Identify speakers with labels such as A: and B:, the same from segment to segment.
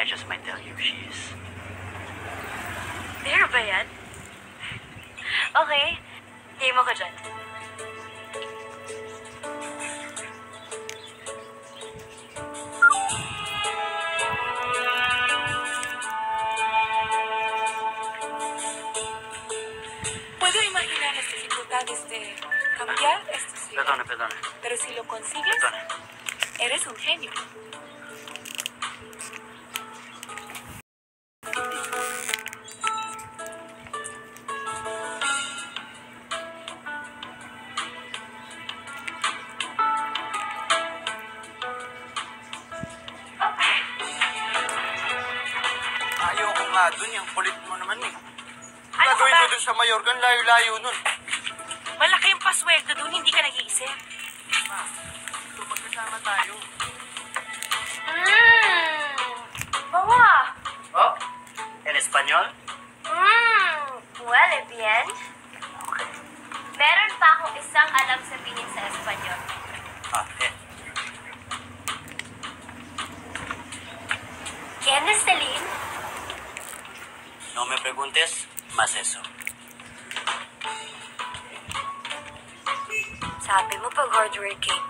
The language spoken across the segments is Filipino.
A: I just might tell you she is.
B: There ba yan? Okay. Game ako dyan.
C: Puedo imaginar las dificultades de cambiar esta ciudad.
A: Perdona.
C: Pero si lo consigues,
A: Perdona.
C: eres un genio.
D: Ayoko nga dun, yung kulit mo naman eh.
B: Ano ka
D: Gagawin
B: ba?
D: ko dun sa Mayorga, layo-layo nun.
B: Malaki yung pasweldo doon, hindi ka nag-iisip.
D: So, magkasama tayo.
B: Bawa!
A: Oh? En español?
B: Well, bien. Meron pa akong isang alam sabihin sa Espanyol. ¿Quién es Celine?
A: No me preguntes más eso.
B: Sabi mo pag hardworking.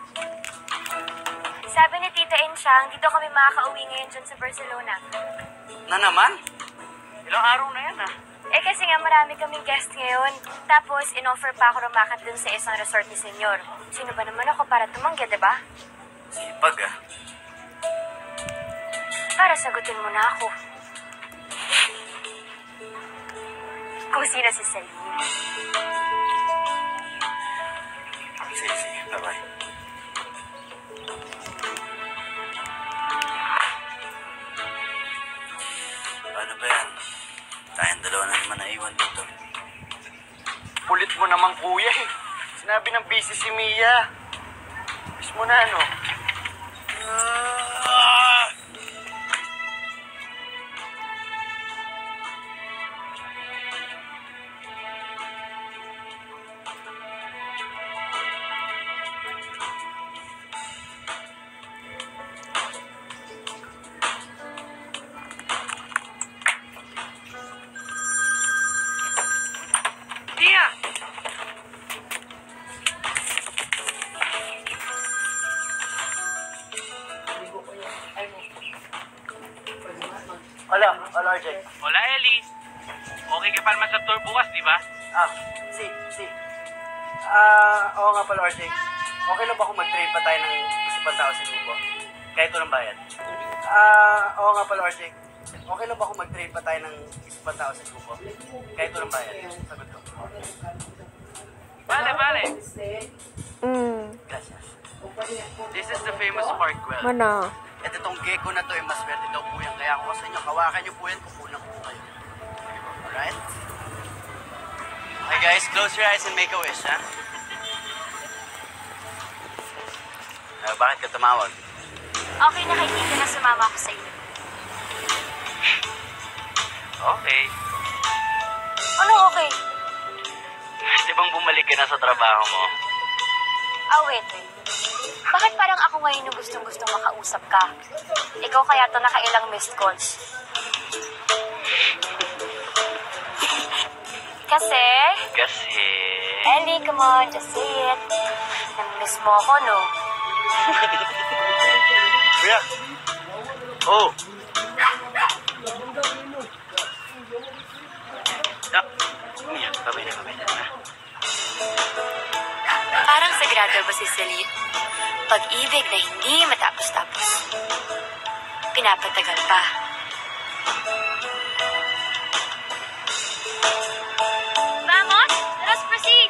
B: Sabi ni Tita Insyang, dito kami makaka-uwi ngayon dyan sa Barcelona.
A: Na naman? Ilang araw na yan
B: Eh kasi nga marami kaming guest ngayon. Tapos in-offer pa ako rumakat dun sa isang resort ni Senyor. Sino ba naman ako para tumanggi, diba?
A: Sipag
B: Para sagutin mo na ako. Kung sino si Celine.
A: Sige. Bye-bye. Paano ba yan? Tayong dalawa na naman naiwan dito.
D: Kulit mo naman, kuya eh. Sinabi ng busy si Mia. Miss mo na, ano?
A: Tia!
D: Hola, RJ.
E: Hola, Ellie. Okay ka pa naman sa tour bukas, di ba?
D: Si. Oo nga pala, RJ. Okay lang ba kung mag-trade pa tayo ng isa pang tao sa grupo? Kahit walang bayad. Oo nga pala, RJ. Okay lang ba kung mag-trade pa tayo ng isa pang tao sa grupo? Kahit walang bayad. Sagot ko.
E: Vale.
D: Gracias.
A: This is the famous Parkwell.
F: Mana?
D: At itong gecko na to, mas swerte daw po yan. Kaya ako sa inyo, kawakan niyo po yan, kukulang po kayo. Alright?
A: Okay guys, close your eyes and make a wish, ha? Bakit ka tumawag?
B: Okay na kay Tita na sumama ako sa iyo.
A: Okay.
B: Ano okay?
A: Di bang bumalik ka na sa trabaho mo?
B: Wait. Bakit parang ako ngayon yung gustong-gustong makausap ka? Ikaw kaya to nakailang missed calls. Kasi... Ellie, come on, just say it. Namiss mo ako, no?
D: Kuya!
A: Oh! Mia, babay na.
B: Parang sagrado ba si Celine? Pag-ibig na hindi matapos-tapos. Pinapatagal pa. Vamos! Let us proceed!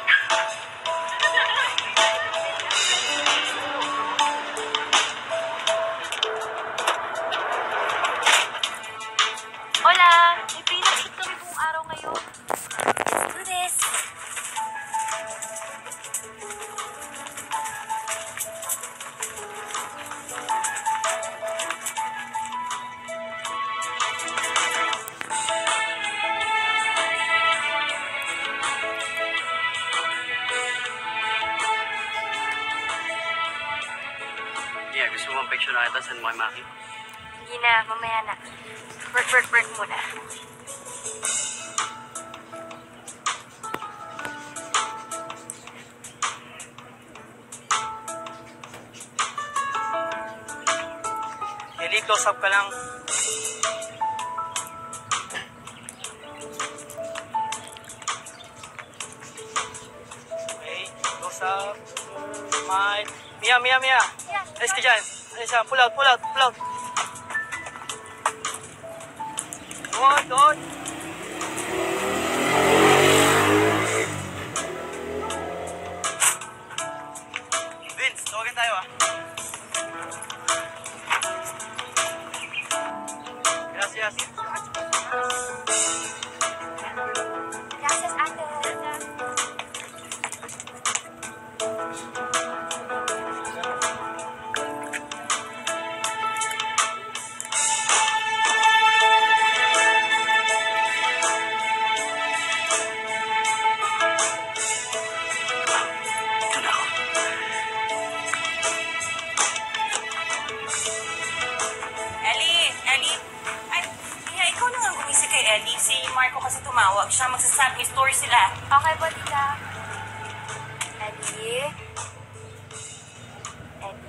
B: Hola! May pinag-shoot kami buong araw ngayon. Let's do this!
A: Mia, gusto mo ang picture na kita? Send mo kay Maki.
B: Hindi na, mamaya na. Work muna.
D: Eli, close up ka lang. Okay, close up. Smile. Mia. Alis ka dyan. Alis ka. Pull out. Doon. Vince, tawagan tayo ah. Gracias.
B: Gracias, ate.
A: Ito na ako.
C: Ellie! Ay, Mia, ikaw na nga gumising kay Ellie. Si Marco kasi tumawag. Siya magsasabi, store sila.
B: Okay po, tita. Ellie? Ellie?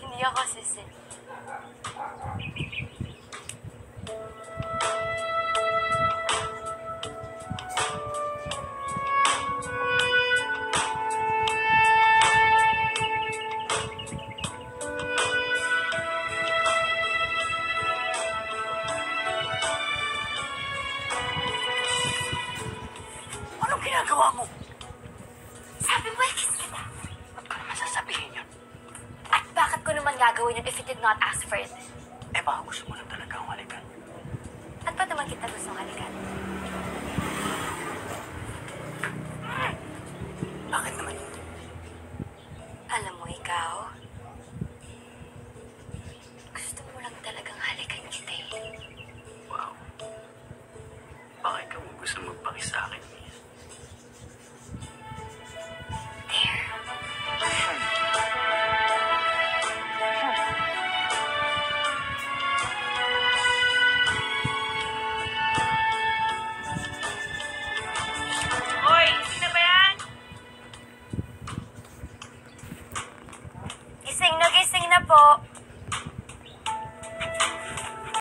B: Hindi ako sisi.
A: Anong ginagawa mo?
B: Sabi mo, kiss kita.
A: Ba't ko naman sasabihin yun?
B: At bakit ko naman gagawin yun if you did not ask for it?
A: Eh baka gusto mo lang talaga ang halikan.
B: At ba't naman kita gustong halikan?
A: Bakit naman hindi?
B: Alam mo, ikaw, gusto mo lang talagang halikan kita eh.
A: Wow. Baka ikaw mo gusto magpakis sa akin.
B: There.
C: Hoy, sino ba yan?
B: Gising na po.